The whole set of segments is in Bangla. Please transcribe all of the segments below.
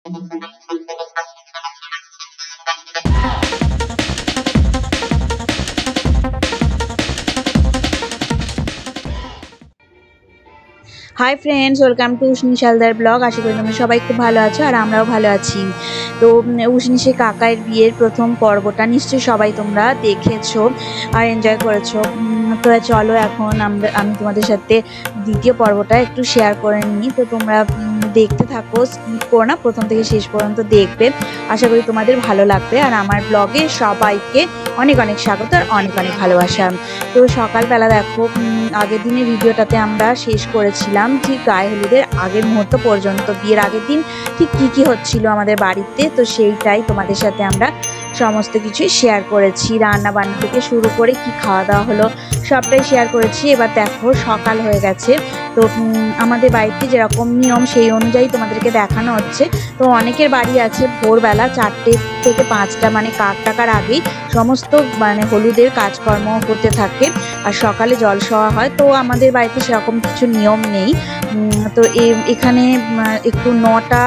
High friends, welcome to Ushni Shaldar blog. আশা করি তোমরা সবাই খুব ভালো আছো আর আমরাও ভালো আছি। তো উষ্ণি কাকায়ের বিয়ের প্রথম পর্বটা নিশ্চয়ই সবাই তোমরা দেখেছো আর এনজয় করেছো। তো চলো এখন আমি তোমাদের সাথে দ্বিতীয় পর্বটা একটু শেয়ার করে নিই। তো তোমরা দেখতে থাকো, স্কিপ করো না, প্রথম থেকে শেষ পর্যন্ত দেখবে। আশা করি তোমাদের ভালো লাগবে। আর আমার ব্লগে সবাইকে অনেক অনেক স্বাগত আর অনেক অনেক ভালোবাসা। তো সকালবেলা দেখো, আগের দিনের ভিডিওটাতে আমরা শেষ করেছিলাম ঠিক গায়ে হলুদের আগের মুহূর্ত পর্যন্ত, বিয়ের আগের দিন ঠিক কি হচ্ছিল আমাদের বাড়িতে। তো সেইটাই তোমাদের সাথে আমরা সমস্ত কিছুই শেয়ার করেছি, রান্না বান্না থেকে শুরু করে কি খাওয়া দাওয়া হলো সবটাই শেয়ার করেছি। এবার দেখো সকাল হয়ে গেছে। তো আমাদের বাড়িতে যেরকম নিয়ম সেই অনুযায়ী তোমাদেরকে দেখানো হচ্ছে। তো অনেকের বাড়ি আছে ভোরবেলা 4টে থেকে 5টা মানে কাক ডাকার আগেই সমস্ত মানে হলুদের কাজকর্ম হতে থাকে আর সকালে জলসেবা হয়। তো আমাদের বাড়িতে সেরকম কিছু নিয়ম নেই। তো এখানে একটু 9টা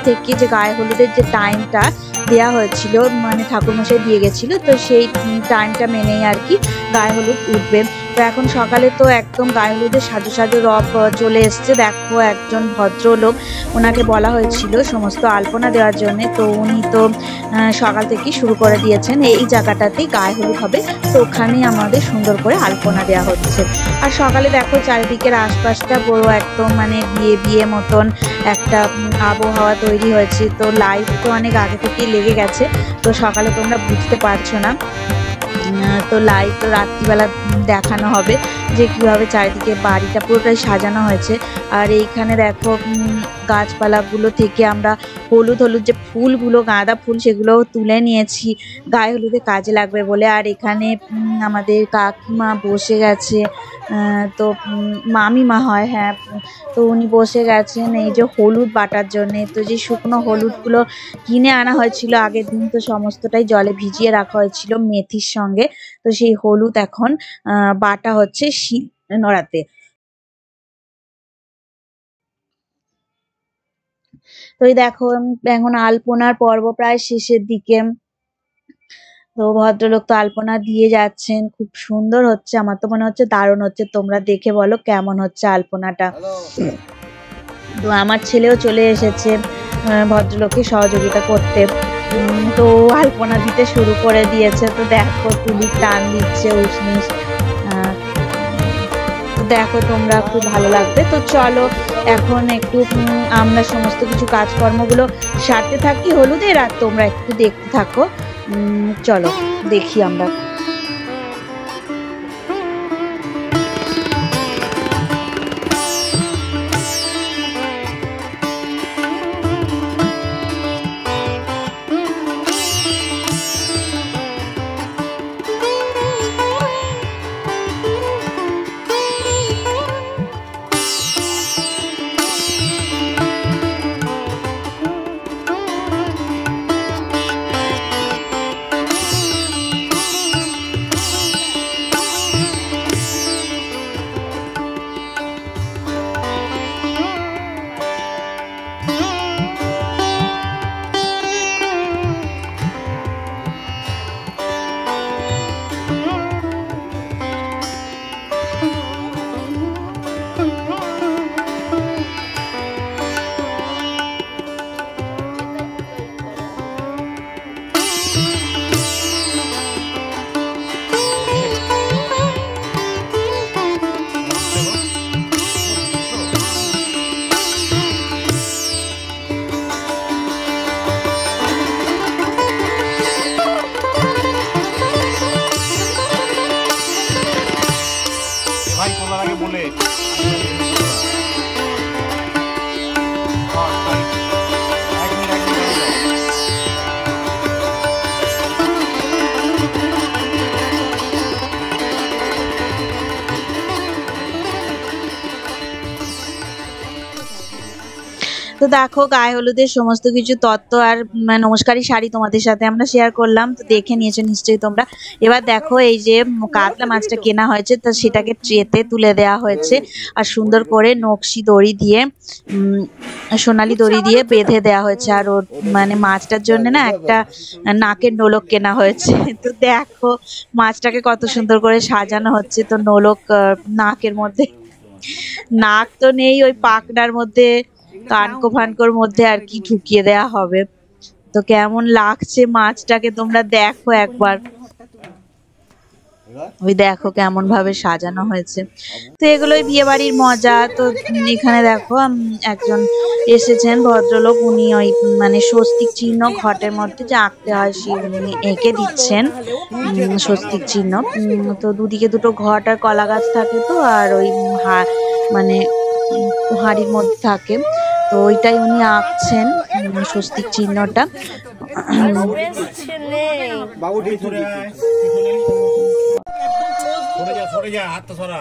থেকে যে গায়ে হলুদের যে টাইমটা দেওয়া হয়েছিল মানে ঠাকুরমশাই দিয়ে গেছিল, তো সেই টাইমটা মেনেই আর কি গায়ে হলুদ উঠবে। তো এখন সকালে তো একদম গায়ে হলুদের সাজো সাজো রব চলে এসছে। দেখো একজন ভদ্রলোক, ওনাকে বলা হয়েছিল সমস্ত আলপনা দেওয়ার জন্য, তো উনি তো সকাল থেকেই শুরু করে দিয়েছেন। এই জায়গাটাতেই গায়ে হলুদ হবে, তো ওখানেই আমাদের সুন্দর করে আলপনা দেওয়া হচ্ছে। আর সকালে দেখো চারিদিকের আশপাশটা বড় একদম মানে বিয়ে বিয়ে মতন একটা আবহাওয়া তৈরি হয়েছে। তো লাইট তো অনেক আগে থেকেই লেগে গেছে, তো সকালে তোমরা বুঝতে পারছো না। তো লাইট তো রাত্রিবেলা দেখানো হবে যে কিভাবে চারিদিকে বাড়িটা পুরোটাই সাজানো হয়েছে। আর এইখানে দেখো গাছপালাগুলো থেকে আমরা হলুদ হলুদ যে ফুলগুলো, গাঁদা ফুল, সেগুলো তুলে নিয়েছি গায়ে হলুদে কাজে লাগবে বলে। আর এখানে আমাদের কাকিমা বসে গেছে, তো মামিমা হয়, হ্যাঁ। তো উনি বসে গেছেন এই যে হলুদ বাটার জন্যে। তো যে শুকনো হলুদগুলো কিনে আনা হয়েছিল আগের দিন, তো সমস্তটাই জলে ভিজিয়ে রাখা হয়েছিল মেথির সঙ্গে। তো সেই হলুদ এখন বাটা হচ্ছে শিল নোড়াতে। তো এই দেখো এখন আলপনার পর্ব প্রায় শেষের দিকে। তো ভদ্রলোক তো আলপনা দিয়ে যাচ্ছেন, খুব সুন্দর হচ্ছে। আমার তো মনে হচ্ছে দারুণ হচ্ছে। তোমরা দেখে বলো কেমন হচ্ছে আলপনাটা। তো আমার ছেলেও চলে এসেছে ভদ্রলোককে সহযোগিতা করতে। তো আলপনা দিতে শুরু করে দিয়েছে। তো দেখো তুলি টান দিচ্ছে উষ্ণিস। আহ, তো দেখো তোমরা, খুব ভালো লাগবে। তো চলো এখন একটু আমরা সমস্ত কিছু কাজকর্মগুলো সারতে থাকি হলুদের, আর তোমরা একটু দেখতে থাকো। চলো দেখি আমরা। দেখো গায়ে হলুদের সমস্ত কিছু তত্ত্ব আর নমস্কারী শাড়ি তোমাদের সাথে আমরা শেয়ার করলাম, তো দেখে নিয়েছো নিশ্চয়ই তোমরা। এবার দেখো এই যে কাতলা মাছটা কেনা হয়েছে, তো সেটাকে ট্রেতে তুলে দেওয়া হয়েছে আর সুন্দর করে নকশি দড়ি দিয়ে সোনালি দড়ি দিয়ে বেঁধে দেওয়া হয়েছে। আর ওর মাছটার জন্য না একটা নাকের নোলক কেনা হয়েছে। তো দেখো মাছটাকে কত সুন্দর করে সাজানো হচ্ছে। তো নোলক নাকের মধ্যে, নাক তো নেই, ওই পাকনার মধ্যে কানকো ফানকোর মধ্যে আর কি ঢুকিয়ে দেয়া হবে। তো কেমন লাগছে মাছটাকে তোমরা দেখো একবার, ওই দেখো কেমন ভাবে সাজানো হয়েছে। তো এগুলোই বিয়ে বাড়ির মজা। তো এখানে দেখো একজন এসেছেন ভদ্রলোক, উনি ওই স্বস্তিক চিহ্ন ঘটের মধ্যে যে আঁকতে হয় সে উনি এঁকে দিচ্ছেন স্বস্তিক চিহ্ন। তো দুদিকে দুটো ঘট আর কলা গাছ থাকে, তো আর ওই হাঁড়ির মধ্যে থাকে, তো ওইটাই উনি আঁকছেন স্বস্তিক চিহ্নটা। সরে যা, হাতটা সরা।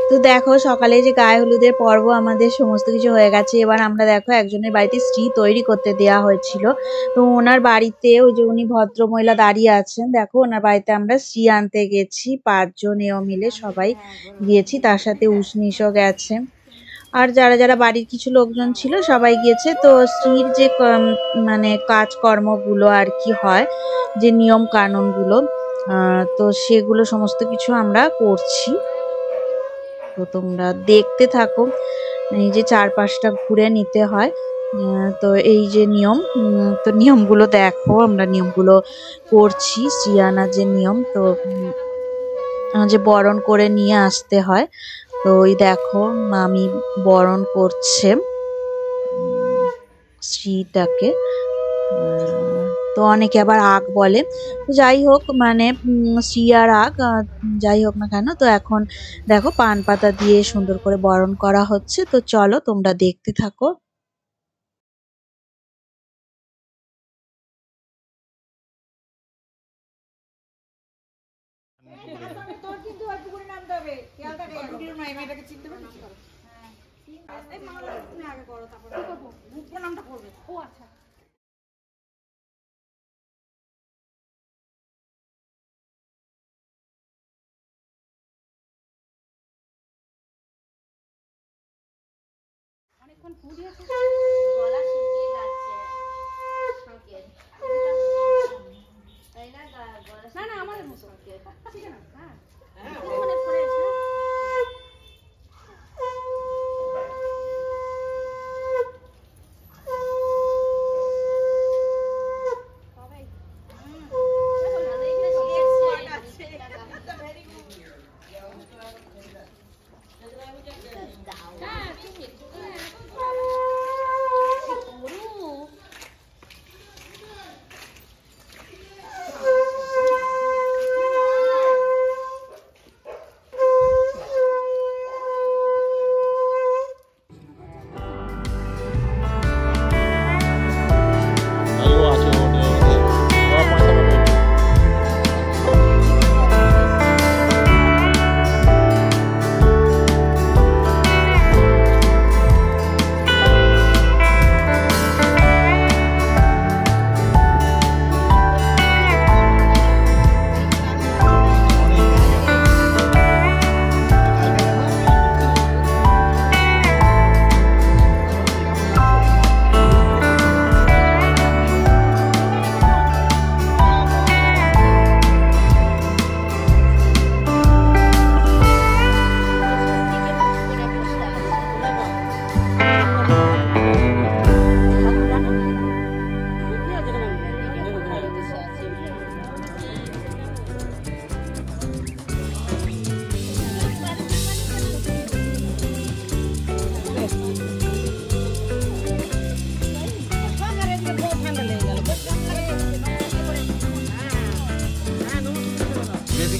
তো দেখো সকালে যে গায়ে হলুদের পর্ব আমাদের সমস্ত কিছু হয়ে গেছে। এবার আমরা দেখো একজনের বাড়িতে শ্রী তৈরি করতে দেওয়া হয়েছিল। তো ওনার বাড়িতে ওই যে উনি ভদ্রমহিলা দাঁড়িয়ে আছেন, দেখো ওনার বাড়িতে আমরা শ্রী আনতে গেছি ৫ জন এও মিলে সবাই গিয়েছি, তার সাথে উষ্ণিসও গেছে। আর যারা যারা বাড়ির কিছু লোকজন ছিল সবাই গিয়েছে। তো শ্রীর যে মানে কাজকর্মগুলো আর কি হয়, যে নিয়ম কানুনগুলো, তো সেগুলো সমস্ত কিছু আমরা করছি। তো তোমরা দেখতে থাকো। এই যে চারপাশটা ঘুরে নিতে হয়। তো এই যে নিয়ম, তো নিয়মগুলো দেখো, আমরা নিয়মগুলো করছি। শ্রী আনার যে নিয়ম, তো যে বরণ করে নিয়ে আসতে হয়। তো ওই দেখো মামি বরণ করছে শ্রীটাকে। তো অনেকে আবার আগ বলে, যাই হোক মানে শ্রী আর আগ যাই হোক না কেন। তো এখন দেখো পান পাতা দিয়ে সুন্দর করে বরণ করা হচ্ছে। তো চলো তোমরা দেখতে থাকো। গলা শুকিয়ে যাচ্ছে শোকের, তাই না? গলা না আমার মতো ঠিক আছে। হ্যাঁ ফোনে ফোনে আছে।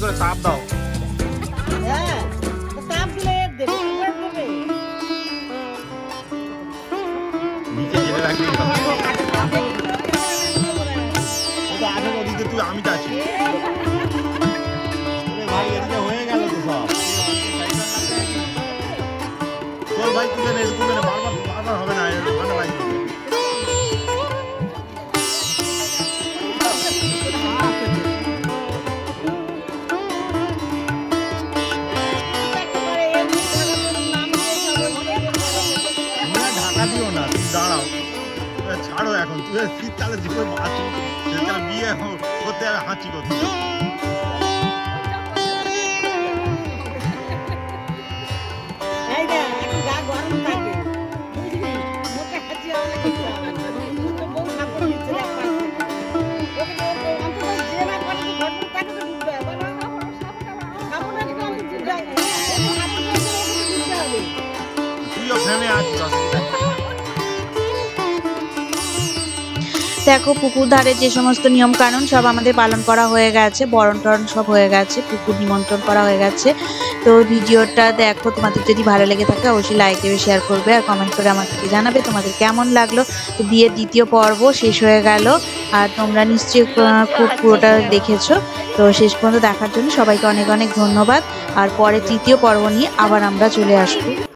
করে তাপ দাও। হ্যাঁ তাপ দিলে দেবে নিচে জেলে রাখি আগে ওদিকে তুই আমি যাচ্ছি ভাই এদিকে হয়ে গেল তো সব তোর ভাই তুলে নে বারবার বারবার হবে না ঠান্ডা লাগবে দাঁড়াও ছাড়ো এখন তুই শীতকালে জীবন বাঁচি শীতকালে বিয়ে করতে হবে হাঁচি করতে তুইও ফেমে আছিস দেখো পুকুর ধারে যে সমস্ত নিয়ম কানুন সব আমাদের পালন করা হয়ে গেছে, বরণ টরণ সব হয়ে গেছে, পুকুর নিমন্ত্রণ করা হয়ে গেছে। তো ভিডিওটা দেখো, তোমাদের যদি ভালো লেগে থাকে অবশ্যই লাইক দেবে, শেয়ার করবে আর কমেন্ট করে আমাকে জানাবে তোমাদের কেমন লাগলো। তো বিয়ের দ্বিতীয় পর্ব শেষ হয়ে গেল আর তোমরা নিশ্চয়ই খুব পুরোটা দেখেছো। তো শেষ পর্যন্ত দেখার জন্য সবাইকে অনেক অনেক ধন্যবাদ। আর পরে তৃতীয় পর্ব নিয়ে আবার আমরা চলে আসবো।